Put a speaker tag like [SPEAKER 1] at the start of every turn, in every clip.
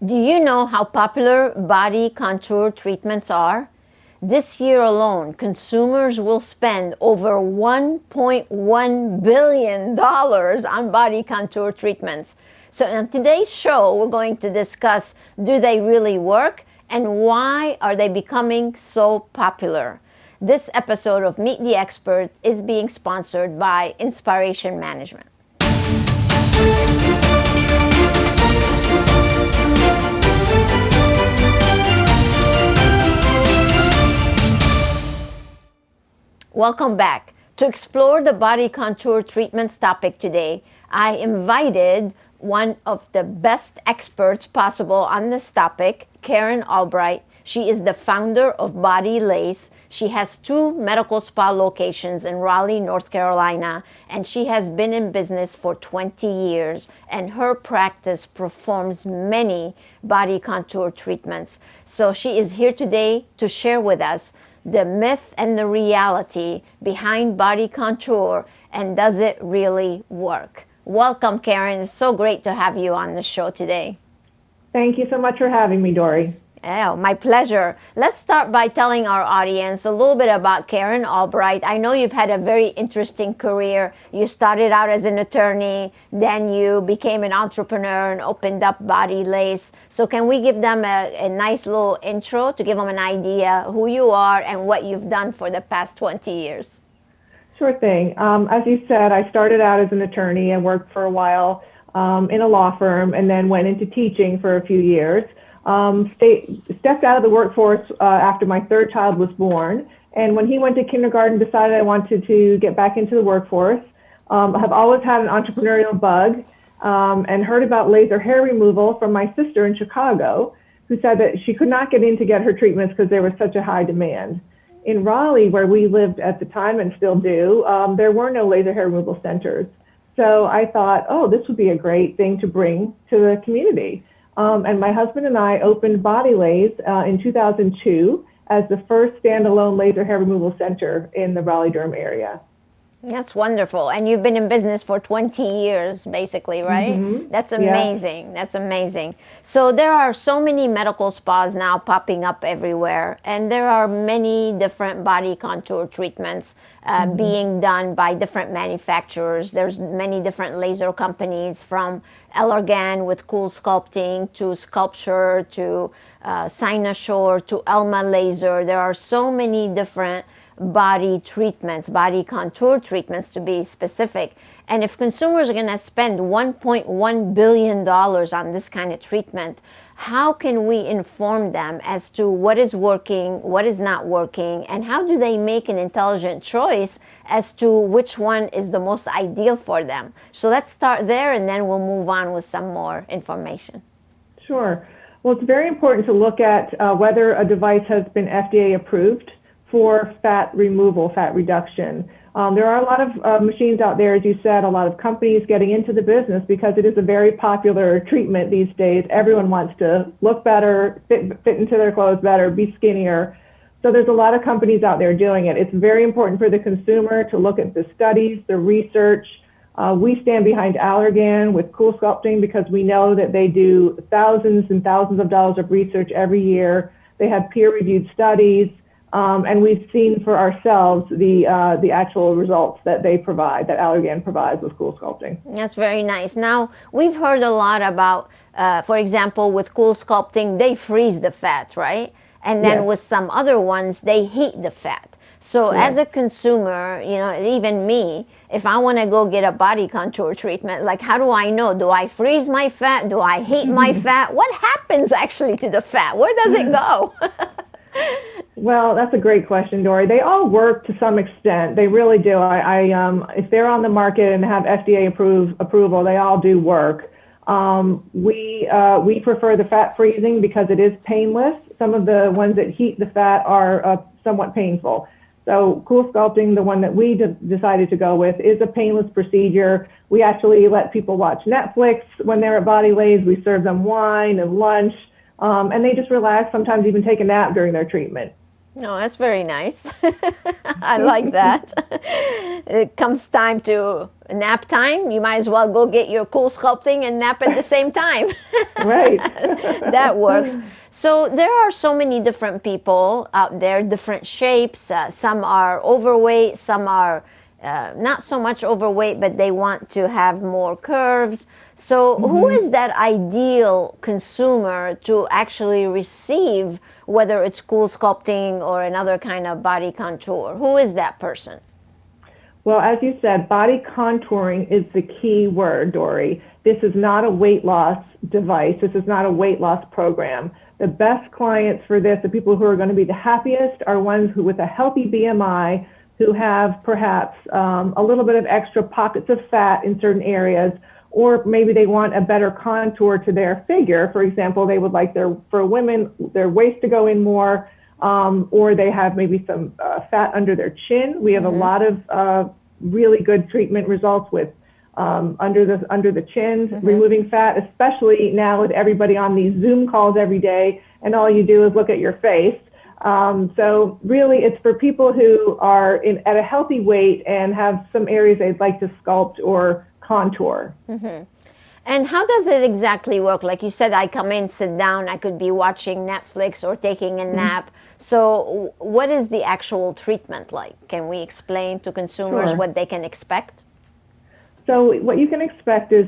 [SPEAKER 1] Do you know how popular body contour treatments are? This year alone, consumers will spend over $1.1 billion on body contour treatments. So in today's show, we're going to discuss, do they really work and why are they becoming so popular? This episode of Meet the Expert is being sponsored by InSPAration Management. Welcome back. To explore the body contour treatments topic today, I invited one of the best experts possible on this topic, Karen Albright. She is the founder of BodyLase. She has 2 medical spa locations in Raleigh, North Carolina, and she has been in business for 20 years, and her practice performs many body contour treatments. So she is here today to share with us the myth and the reality behind body contour, and does it really work? Welcome, Karen. It's so great to have you on the show today.
[SPEAKER 2] Thank you so much for having me, Dori.
[SPEAKER 1] Oh, my pleasure. Let's start by telling our audience a little bit about Karen Albright. I know you've had a very interesting career. You started out as an attorney, then you became an entrepreneur and opened up BodyLase. So can we give them a nice little intro to give them an idea who you are and what you've done for the past 20 years?
[SPEAKER 2] Sure thing. As you said, I started out as an attorney and worked for a while in a law firm and then went into teaching for a few years. Stepped out of the workforce after my 3rd child was born, and when he went to kindergarten, decided I wanted to get back into the workforce. I have always had an entrepreneurial bug, and heard about laser hair removal from my sister in Chicago, who said that she could not get in to get her treatments because there was such a high demand. In Raleigh, where we lived at the time and still do, there were no laser hair removal centers. So I thought, oh, this would be a great thing to bring to the community. And my husband and I opened BodyLase in 2002 as the first standalone laser hair removal center in the Raleigh-Durham area.
[SPEAKER 1] That's wonderful. And you've been in business for 20 years, basically, right?
[SPEAKER 2] Mm-hmm.
[SPEAKER 1] That's amazing. Yeah. That's amazing. So there are so many medical spas now popping up everywhere, and there are many different body contour treatments being done by different manufacturers. There's many different laser companies, from Allergan with Coolsculpting to Sculpture to Cynosure to Elma Laser. There are so many different body treatments, body contour treatments to be specific. And if consumers are going to spend $1.1 billion on this kind of treatment, how can we inform them as to what is working, what is not working, and how do they make an intelligent choice as to which one is the most ideal for them? So let's start there, and then we'll move on with some more information.
[SPEAKER 2] Sure. Well, it's very important to look at whether a device has been FDA approved for fat removal, fat reduction. There are a lot of machines out there, as you said, a lot of companies getting into the business because it is a very popular treatment these days. Everyone wants to look better, fit into their clothes better, be skinnier. So there's a lot of companies out there doing it. It's very important for the consumer to look at the studies, the research. We stand behind Allergan with Coolsculpting because we know that they do thousands and thousands of dollars of research every year. They have peer-reviewed studies. And we've seen for ourselves the actual results that they provide, that Allergan provides with Coolsculpting.
[SPEAKER 1] That's very nice. Now, we've heard a lot about, for example, with Coolsculpting, they freeze the fat, right? And then with some other ones, they heat the fat. So as a consumer, you know, even me, if I want to go get a body contour treatment, like, how do I know? Do I freeze my fat? Do I heat my fat? What happens actually to the fat? Where does it go?
[SPEAKER 2] Well, that's a great question, Dori. They all work to some extent. They really do. If they're on the market and have FDA approval, they all do work. We prefer the fat freezing because it is painless. Some of the ones that heat the fat are somewhat painful. So Coolsculpting, the one that we decided to go with, is a painless procedure. We actually let people watch Netflix when they're at BodyLase. We serve them wine and lunch, and they just relax, sometimes even take a nap during their treatment.
[SPEAKER 1] No, that's very nice. I like that. It comes time to nap time. You might as well go get your Coolsculpting and nap at the same time.
[SPEAKER 2] Right.
[SPEAKER 1] That works. So there are so many different people out there, different shapes. Some are overweight, some are not so much overweight, but they want to have more curves. So who is that ideal consumer to actually receive, whether it's Coolsculpting or another kind of body contour? Who is that person?
[SPEAKER 2] Well, as you said, body contouring is the key word, Dori. This is not a weight loss device. This is not a weight loss program. The best clients for this, the people who are going to be the happiest, are ones who, with a healthy BMI, who have perhaps a little bit of extra pockets of fat in certain areas, or maybe they want a better contour to their figure. For example, they would like for women, their waist to go in more, or they have maybe some fat under their chin. We have a lot of really good treatment results with under the chin, removing fat, especially now with everybody on these Zoom calls every day, and all you do is look at your face. So really, it's for people who are at a healthy weight and have some areas they'd like to sculpt or contour.
[SPEAKER 1] And how does it exactly work? Like you said, I come in, sit down, I could be watching Netflix or taking a nap. So what is the actual treatment like? Can we explain to consumers
[SPEAKER 2] Sure.
[SPEAKER 1] what they can expect?
[SPEAKER 2] So what you can expect is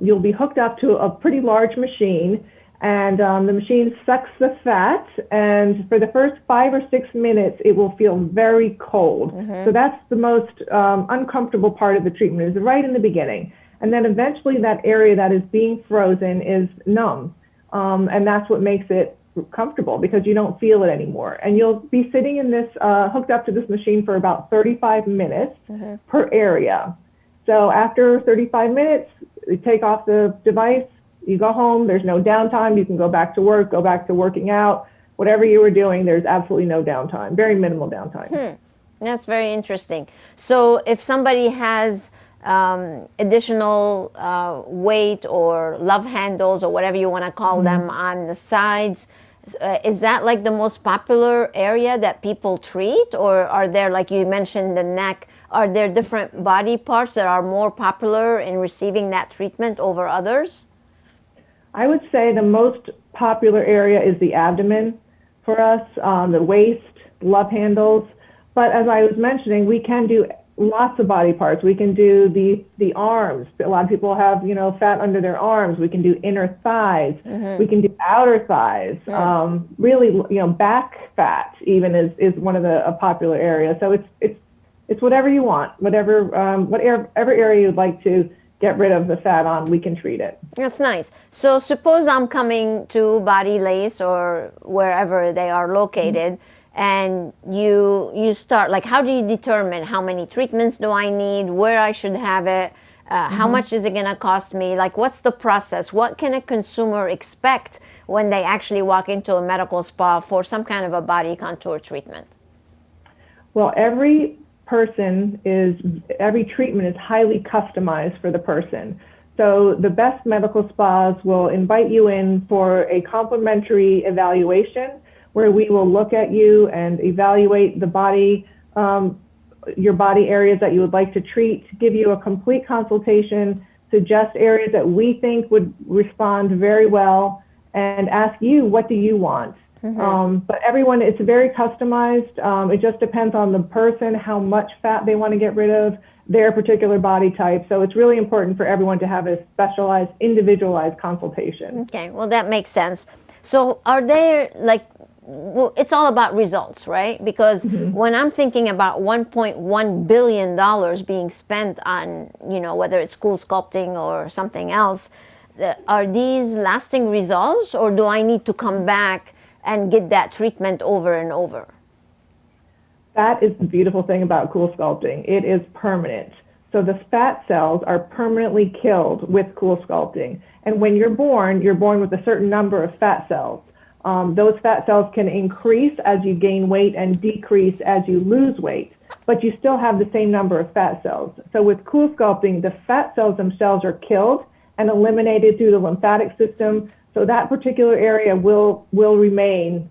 [SPEAKER 2] you'll be hooked up to a pretty large machine, and the machine sucks the fat, and for the first 5 or 6 minutes, it will feel very cold. So that's the most uncomfortable part of the treatment, is right in the beginning. And then eventually that area that is being frozen is numb, and that's what makes it comfortable, because you don't feel it anymore. And you'll be sitting in this, hooked up to this machine for about 35 minutes per area. So after 35 minutes, you take off the device, you go home, there's no downtime, you can go back to work, go back to working out, whatever you were doing, there's absolutely no downtime, very minimal downtime.
[SPEAKER 1] That's very interesting. So if somebody has additional weight or love handles or whatever you want to call them on the sides, is that like the most popular area that people treat? Or are there, like you mentioned, the neck, are there different body parts that are more popular in receiving that treatment over others?
[SPEAKER 2] I would say the most popular area is the abdomen for us, the waist, love handles. But as I was mentioning, we can do lots of body parts. We can do the arms. A lot of people have, fat under their arms. We can do inner thighs. We can do outer thighs. Really, back fat even is one of the popular areas. So it's whatever you want, whatever area you'd like to get rid of the fat on, we can treat it.
[SPEAKER 1] That's nice. So suppose I'm coming to BodyLase or wherever they are located, and you start, like, how do you determine how many treatments do I need, where I should have it, how much is it going to cost me? Like, what's the process? What can a consumer expect when they actually walk into a medical spa for some kind of a body contour treatment?
[SPEAKER 2] Well, every treatment is highly customized for the person. So the best medical spas will invite you in for a complimentary evaluation, where we will look at you and evaluate the body, your body areas that you would like to treat, give you a complete consultation, suggest areas that we think would respond very well, and ask you, what do you want? But everyone, it's very customized. It just depends on the person, how much fat they want to get rid of, their particular body type. So it's really important for everyone to have a specialized, individualized consultation.
[SPEAKER 1] Okay, well, that makes sense. So are there, like, it's all about results, right? Because when I'm thinking about $1.1 billion being spent on, whether it's Coolsculpting or something else, are these lasting results, or do I need to come back and get that treatment over and over?
[SPEAKER 2] That is the beautiful thing about Coolsculpting. It is permanent. So the fat cells are permanently killed with Coolsculpting. And when you're born with a certain number of fat cells. Those fat cells can increase as you gain weight and decrease as you lose weight, but you still have the same number of fat cells. So with Coolsculpting, the fat cells themselves are killed and eliminated through the lymphatic system. So that particular area will remain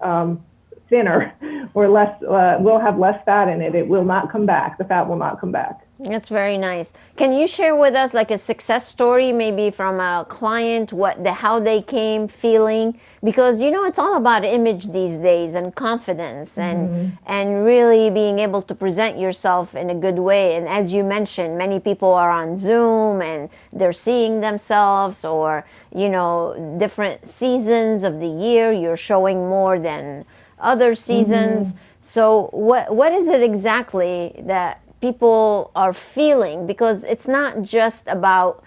[SPEAKER 2] thinner or less, will have less fat in it. It will not come back. The fat will not come back.
[SPEAKER 1] That's very nice. Can you share with us like a success story, maybe from a client, how they came feeling? Because it's all about image these days and confidence and really being able to present yourself in a good way. And as you mentioned, many people are on Zoom and they're seeing themselves, or different seasons of the year you're showing more than other seasons. So what is it exactly that people are feeling? Because it's not just about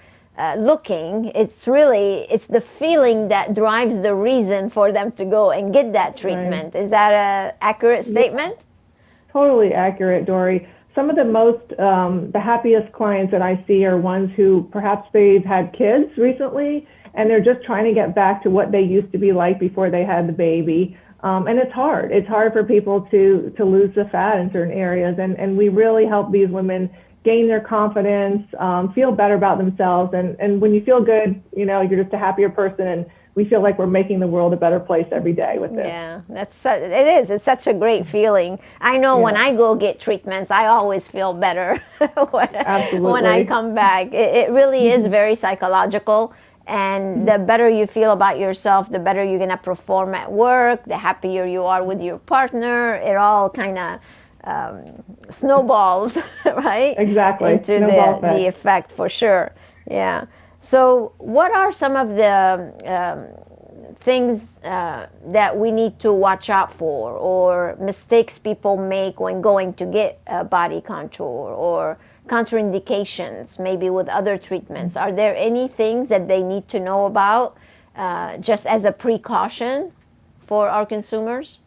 [SPEAKER 1] looking, it's the feeling that drives the reason for them to go and get that treatment. Right. Is that an accurate statement?
[SPEAKER 2] Yeah, totally accurate, Dori. Some of the happiest clients that I see are ones who perhaps they've had kids recently and they're just trying to get back to what they used to be like before they had the baby. And it's hard. It's hard for people to lose the fat in certain areas. And we really help these women gain their confidence, feel better about themselves. And when you feel good, you're just a happier person. And we feel like we're making the world a better place every day with this.
[SPEAKER 1] Yeah, it is. It's such a great feeling. I know when I go get treatments, I always feel better when I come back. It really is very psychological. And the better you feel about yourself, the better you're going to perform at work, the happier you are with your partner. It all kind of snowballs, right?
[SPEAKER 2] Exactly.
[SPEAKER 1] Into the effect, for sure. Yeah. So what are some of the things that we need to watch out for, or mistakes people make when going to get a body contour, or contraindications maybe with other treatments? Are there any things that they need to know about just as a precaution for our consumers?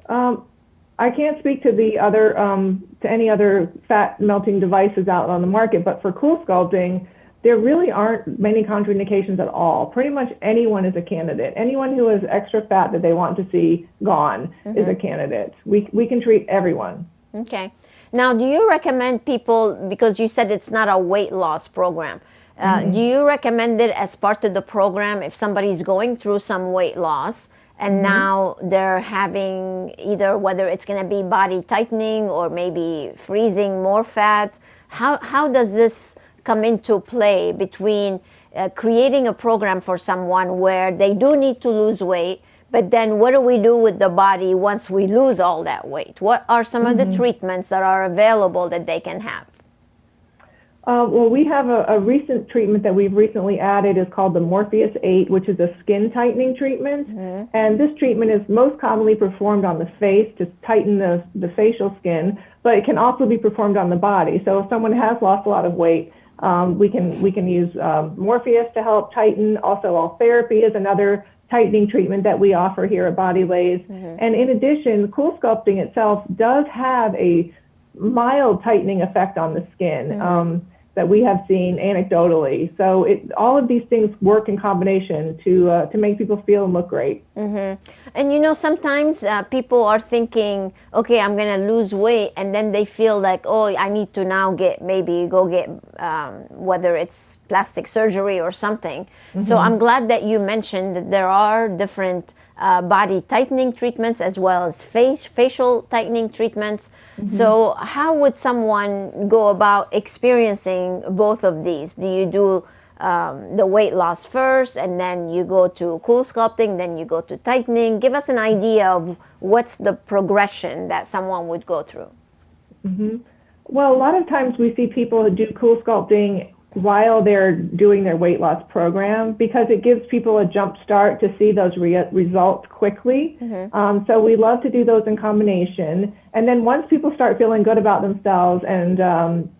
[SPEAKER 2] I can't speak to the other to any other fat melting devices out on the market, but for Coolsculpting, there really aren't many contraindications at all. Pretty much anyone is a candidate. Anyone who has extra fat that they want to see gone is a candidate. We can treat everyone.
[SPEAKER 1] Okay. Now, do you recommend people, because you said it's not a weight loss program, do you recommend it as part of the program if somebody's going through some weight loss and now they're having either, whether it's going to be body tightening or maybe freezing more fat? How does this come into play between creating a program for someone where they do need to lose weight, but then what do we do with the body once we lose all that weight? What are some of the treatments that are available that they can have?
[SPEAKER 2] Well, we have a recent treatment that we've recently added. Is called the Morpheus 8, which is a skin tightening treatment. And this treatment is most commonly performed on the face to tighten the facial skin, but it can also be performed on the body. So if someone has lost a lot of weight, we can use Morpheus to help tighten. Also, all therapy is another tightening treatment that we offer here at BodyLase. And in addition, Coolsculpting itself does have a mild tightening effect on the skin that we have seen anecdotally. So all of these things work in combination to make people feel and look great.
[SPEAKER 1] And sometimes people are thinking, okay, I'm going to lose weight, and then they feel like, oh, I need to now go get whether it's plastic surgery or something. So I'm glad that you mentioned that there are different body tightening treatments as well as facial tightening treatments. So how would someone go about experiencing both of these? Do you do the weight loss first, and then you go to Coolsculpting, then you go to tightening? Give us an idea of what's the progression that someone would go through.
[SPEAKER 2] Well, a lot of times we see people who do Coolsculpting while they're doing their weight loss program, because it gives people a jump start to see those results quickly. So we love to do those in combination. And then once people start feeling good about themselves and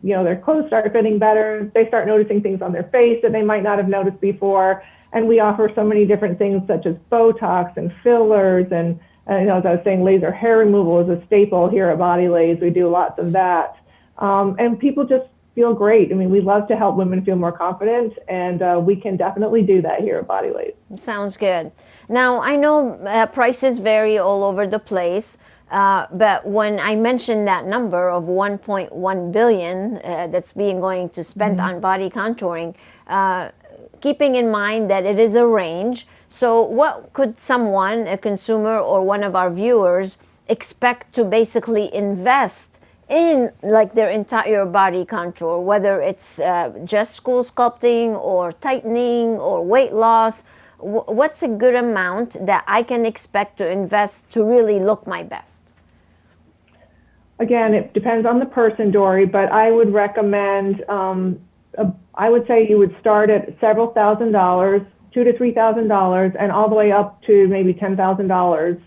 [SPEAKER 2] their clothes start fitting better, they start noticing things on their face that they might not have noticed before. And we offer so many different things such as Botox and fillers, and as I was saying, laser hair removal is a staple here at BodyLase. We do lots of that. And people just feel great. I mean, we love to help women feel more confident, and we can definitely do that here at BodyLase.
[SPEAKER 1] Sounds good. Now, I know prices vary all over the place, but when I mentioned that number of 1.1 billion that's being going to spend on body contouring, keeping in mind that it is a range, so what could someone, a consumer or one of our viewers, expect to basically invest in like their entire body contour, whether it's just Coolsculpting or tightening or weight loss? What's a good amount that I can expect to invest to really look my best?
[SPEAKER 2] Again, it depends on the person, Dori, but I would recommend, I would say you would start at several $1,000s, $2,000 to $3,000, and all the way up to maybe $10,000.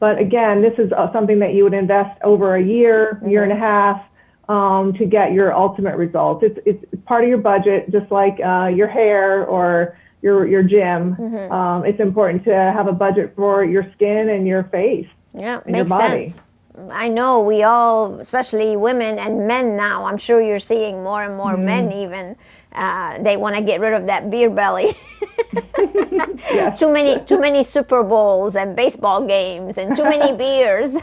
[SPEAKER 2] But again, this is something that you would invest over a year, year and a half, to get your ultimate results. It's part of your budget, just like your hair or your gym. It's important to have a budget for your skin and your face.
[SPEAKER 1] Yeah,
[SPEAKER 2] and your body.
[SPEAKER 1] Sense. I know we all, especially women and men now, I'm sure you're seeing more and more men even, they want to get rid of that beer belly.
[SPEAKER 2] Yes.
[SPEAKER 1] Too many Super Bowls and baseball games and too many beers.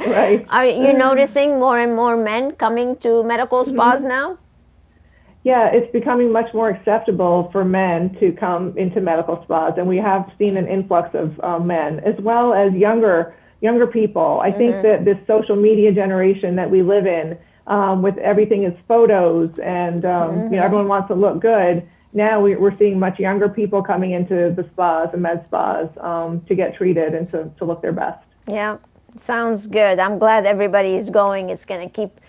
[SPEAKER 2] Right.
[SPEAKER 1] Are you noticing more and more men coming to medical spas now?
[SPEAKER 2] Yeah, it's becoming much more acceptable for men to come into medical spas, and we have seen an influx of men, as well as younger people. I think that this social media generation that we live in, with everything is photos and you know, everyone wants to look good. Now we're seeing much younger people coming into the spas and med spas to get treated and to look their best. Yeah,
[SPEAKER 1] sounds good. I'm glad everybody is going. It's going to keep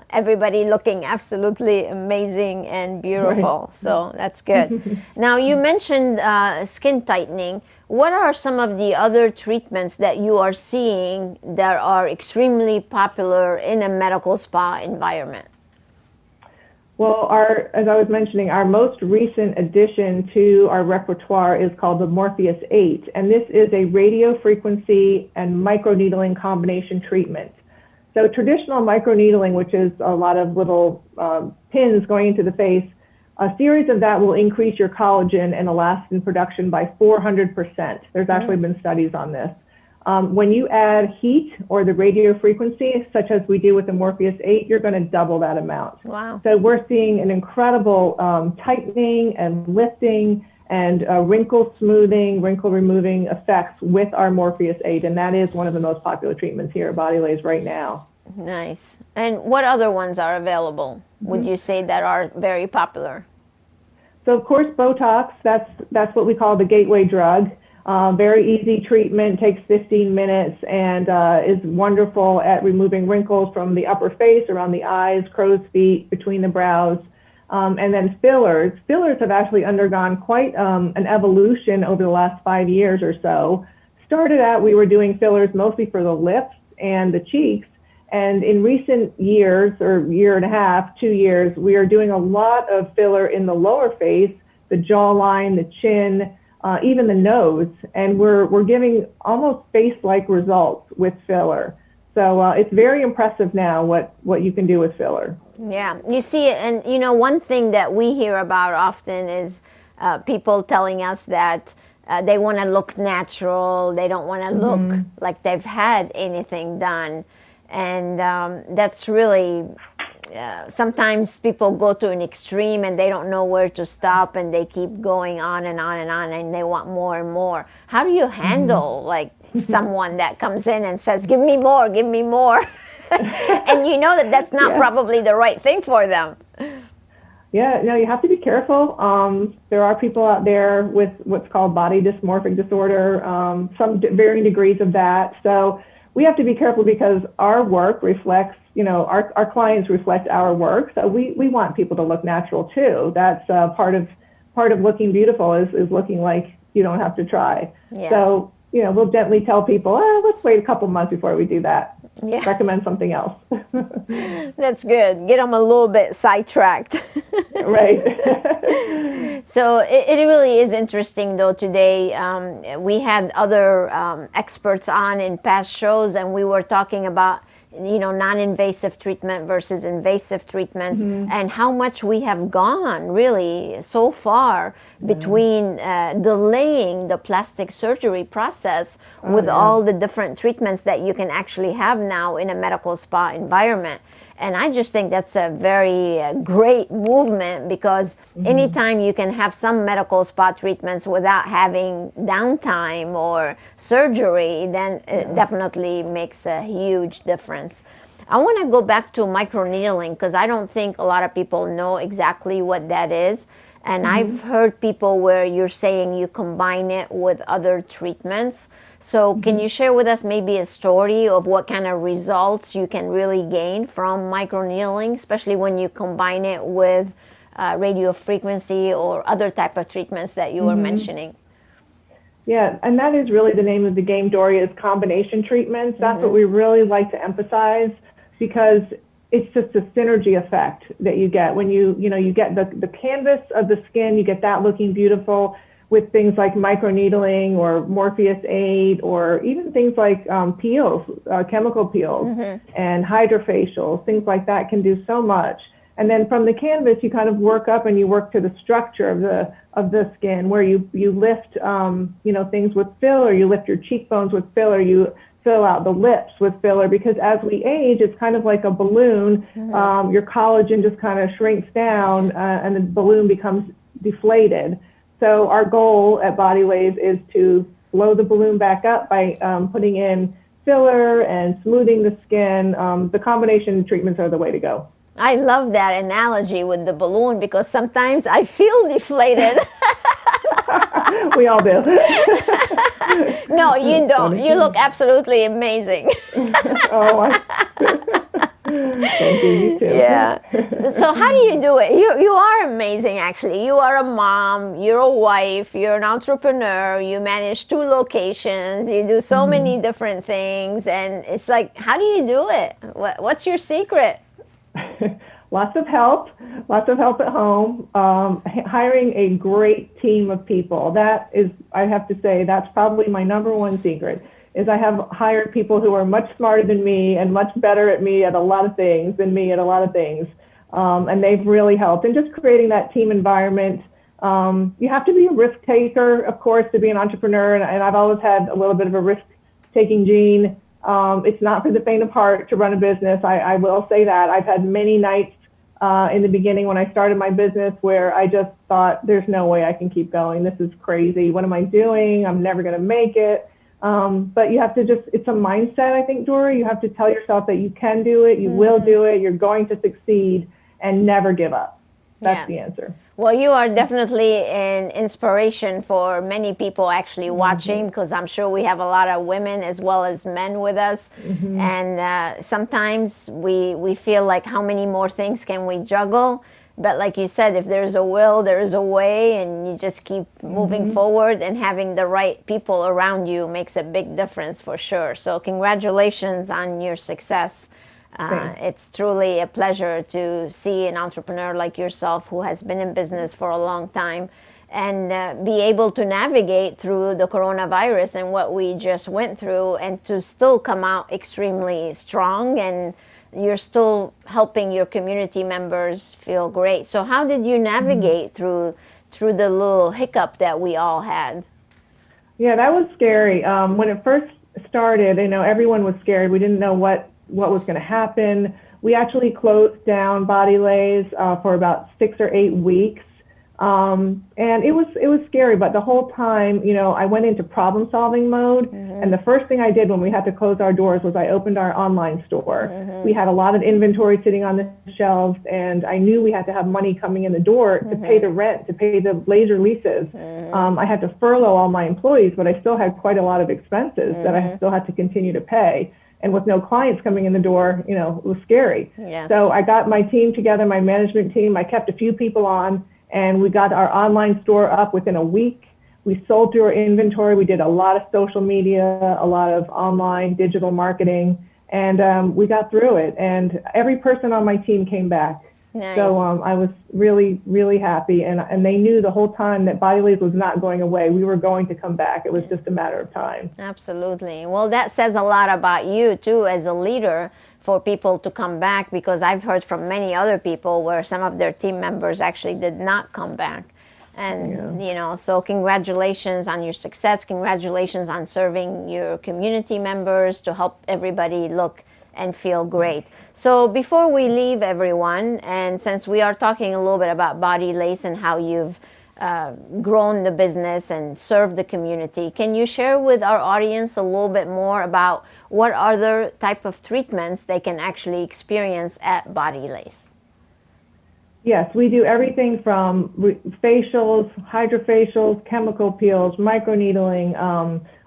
[SPEAKER 1] everybody looking absolutely amazing and beautiful. Right. So that's good. Now, you mentioned skin tightening. What are some of the other treatments that you are seeing that are extremely popular in a medical spa environment?
[SPEAKER 2] Well, as I was mentioning, our most recent addition to our repertoire is called the Morpheus 8, and this is a radiofrequency and microneedling combination treatment. So traditional microneedling, which is a lot of little pins going into the face, a series of that will increase your collagen and elastin production by 400%. There's actually been studies on this. When you add heat or the radio frequency, such as we do with the Morpheus 8, you're going to double that amount.
[SPEAKER 1] Wow.
[SPEAKER 2] So we're seeing an incredible tightening and lifting and wrinkle smoothing, wrinkle removing effects with our Morpheus 8, and that is one of the most popular treatments here at BodyLase right now.
[SPEAKER 1] Nice. And what other ones are available, would you say, that are very popular?
[SPEAKER 2] So of course, Botox, that's what we call the gateway drug. Very easy treatment, takes 15 minutes, and is wonderful at removing wrinkles from the upper face, around the eyes, crow's feet, between the brows. And then fillers. Fillers have actually undergone quite an evolution over the last 5 years or so. Started out, we were doing fillers mostly for the lips and the cheeks. And in recent years, or year and a half, 2 years, we are doing a lot of filler in the lower face, the jawline, the chin, even the nose. And we're giving almost face-like results with filler. So it's very impressive now what you can do with filler.
[SPEAKER 1] Yeah, you see, and you know, one thing that we hear about often is people telling us that they want to look natural. They don't want to look like they've had anything done. And that's really, sometimes people go to an extreme and they don't know where to stop, and they keep going on and on and on, and they want more and more. How do you handle like someone that comes in and says, give me more, give me more? And you know that's not probably the right thing for them.
[SPEAKER 2] Yeah, no, you have to be careful. There are people out there with what's called body dysmorphic disorder, some varying degrees of that. So we have to be careful because our work reflects, you know, our clients reflect our work. So we want people to look natural too. That's part of looking beautiful is looking like you don't have to try. Yeah. So, you know, we'll gently tell people, let's wait a couple months before we do that. Yeah. Recommend something else.
[SPEAKER 1] That's good. Get them a little bit sidetracked.
[SPEAKER 2] Right.
[SPEAKER 1] So it really is interesting, though. Today we had other experts on in past shows, and we were talking about, you know, non-invasive treatment versus invasive treatments, and how much we have gone really so far between delaying the plastic surgery process with all the different treatments that you can actually have now in a medical spa environment. And I just think that's a very great movement, because anytime you can have some medical spa treatments without having downtime or surgery, then it definitely makes a huge difference. I want to go back to microneedling, because I don't think a lot of people know exactly what that is. And I've heard people where you're saying you combine it with other treatments. So can you share with us maybe a story of what kind of results you can really gain from microneedling, especially when you combine it with radio frequency or other type of treatments that you were mentioning?
[SPEAKER 2] Yeah, and that is really the name of the game, Dori, is combination treatments. That's what we really like to emphasize, because it's just a synergy effect that you get when you get the canvas of the skin, you get that looking beautiful with things like microneedling or Morpheus 8, or even things like peels, chemical peels, and hydrofacials, things like that can do so much. And then from the canvas, you kind of work up and you work to the structure of the skin, where you lift things with filler, you lift your cheekbones with filler, you fill out the lips with filler, because as we age, it's kind of like a balloon. Your collagen just kind of shrinks down, and the balloon becomes deflated. So our goal at BodyLase is to blow the balloon back up by putting in filler and smoothing the skin. The combination treatments are the way to go.
[SPEAKER 1] I love that analogy with the balloon, because sometimes I feel deflated.
[SPEAKER 2] We all do.
[SPEAKER 1] No, you don't. You look absolutely amazing.
[SPEAKER 2] Thank you, you too.
[SPEAKER 1] Yeah. So how do you do it? You are amazing, actually. You are a mom, you're a wife, you're an entrepreneur, you manage 2 locations, you do so many different things, and it's like, how do you do it? What's your secret?
[SPEAKER 2] Lots of help at home, hiring a great team of people. That is, I have to say, that's probably my number one secret, is I have hired people who are much smarter than me and much better at me at a lot of things than me at a lot of things. And they've really helped. And just creating that team environment. You have to be a risk taker, of course, to be an entrepreneur. And I've always had a little bit of a risk taking gene. It's not for the faint of heart to run a business. I will say that. I've had many nights in the beginning when I started my business where I just thought, there's no way I can keep going. This is crazy. What am I doing? I'm never going to make it. But you have to it's a mindset, I think, Dori. You have to tell yourself that you can do it, you will do it, you're going to succeed, and never give up. That's the answer.
[SPEAKER 1] Well, you are definitely an inspiration for many people actually watching, because I'm sure we have a lot of women as well as men with us. And sometimes we feel like, how many more things can we juggle? But like you said, if there's a will, there is a way, and you just keep moving forward, and having the right people around you makes a big difference for sure. So congratulations on your success. It's truly a pleasure to see an entrepreneur like yourself, who has been in business for a long time, and be able to navigate through the coronavirus and what we just went through, and to still come out extremely strong, and you're still helping your community members feel great. So how did you navigate through the little hiccup that we all had?
[SPEAKER 2] Yeah, that was scary. When it first started, everyone was scared. We didn't know what was going to happen. We actually closed down BodyLase for about 6 or 8 weeks. And it was scary, but the whole time, I went into problem solving mode. And the first thing I did when we had to close our doors was I opened our online store. We had a lot of inventory sitting on the shelves, and I knew we had to have money coming in the door to pay the rent, to pay the laser leases. I had to furlough all my employees, but I still had quite a lot of expenses that I still had to continue to pay. And with no clients coming in the door, it was scary.
[SPEAKER 1] Yes.
[SPEAKER 2] So I got my team together, my management team. I kept a few people on, and we got our online store up within a week. We sold through our inventory. We did a lot of social media, a lot of online digital marketing, and we got through it. And every person on my team came back.
[SPEAKER 1] Nice.
[SPEAKER 2] So I was really, really happy. And they knew the whole time that BodyLase was not going away. We were going to come back. It was just a matter of time.
[SPEAKER 1] Absolutely. Well, that says a lot about you, too, as a leader, for people to come back, because I've heard from many other people where some of their team members actually did not come back. And, so congratulations on your success. Congratulations on serving your community members to help everybody look and feel great. So before we leave everyone, and since we are talking a little bit about BodyLase and how you've grown the business and served the community, can you share with our audience a little bit more about what other type of treatments they can actually experience at BodyLase?
[SPEAKER 2] Yes, we do everything from facials, hydrofacials, chemical peels, microneedling,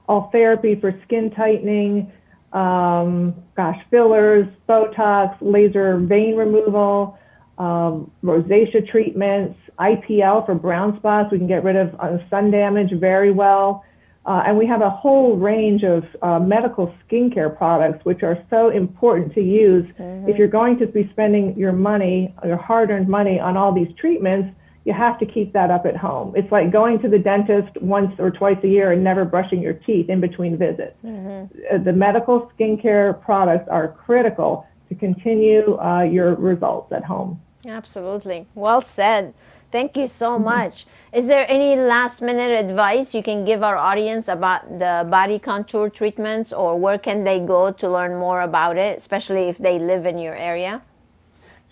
[SPEAKER 2] all therapy for skin tightening, fillers, Botox, laser vein removal, rosacea treatments, IPL for brown spots. We can get rid of sun damage very well. And we have a whole range of medical skincare products, which are so important to use. If you're going to be spending your money, your hard-earned money on all these treatments, you have to keep that up at home. It's like going to the dentist once or twice a year and never brushing your teeth in between visits. The medical skincare products are critical to continue your results at home.
[SPEAKER 1] Absolutely. Well said. Thank you so much. Is there any last minute advice you can give our audience about the body contour treatments, or where can they go to learn more about it, especially if they live in your area?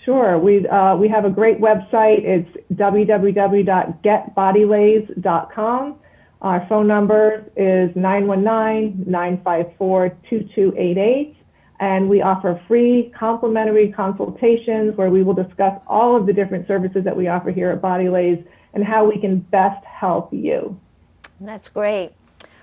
[SPEAKER 2] Sure. We have a great website. It's www.getbodylase.com. Our phone number is 919-954-2288. And we offer free complimentary consultations where we will discuss all of the different services that we offer here at BodyLase and how we can best help you.
[SPEAKER 1] That's great.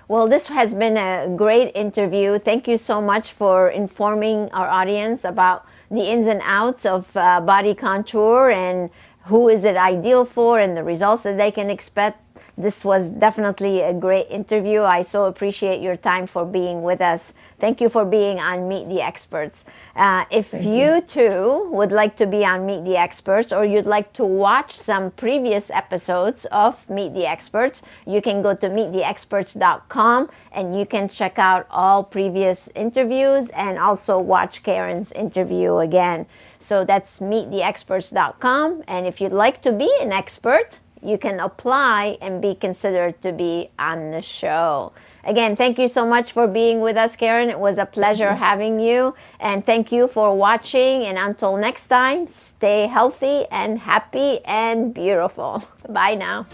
[SPEAKER 1] Well, this has been a great interview. Thank you so much for informing our audience about the ins and outs of body contour and who is it ideal for and the results that they can expect. This was definitely a great interview. I so appreciate your time for being with us. Thank you for being on Meet the Experts. If you too would like to be on Meet the Experts, or you'd like to watch some previous episodes of Meet the Experts, you can go to meettheexperts.com and you can check out all previous interviews and also watch Karen's interview again. So that's meettheexperts.com. And if you'd like to be an expert, you can apply and be considered to be on the show. Again, thank you so much for being with us, Karen. It was a pleasure having you. And thank you for watching. And until next time, stay healthy and happy and beautiful. Bye now.